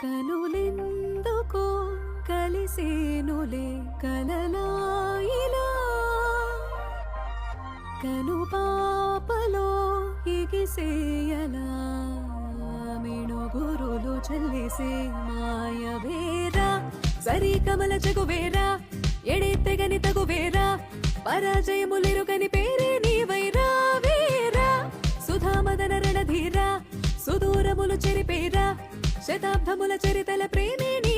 కనులెందుకో కలిసేనులే కలలాయిలా కను పాపలో ఎగిసేయలా మిణుగురులు చల్లిసే మాయవేరా సరి కమల జగువేరా ఎడెత్తెగని తగువేరా పరాజయములిరుగని పేరే నీవైరా వేరా సుధామదన రణధీరా సుదూరములు చెరిపేరా శతాబ్దముల చరితల ప్రేమే నీ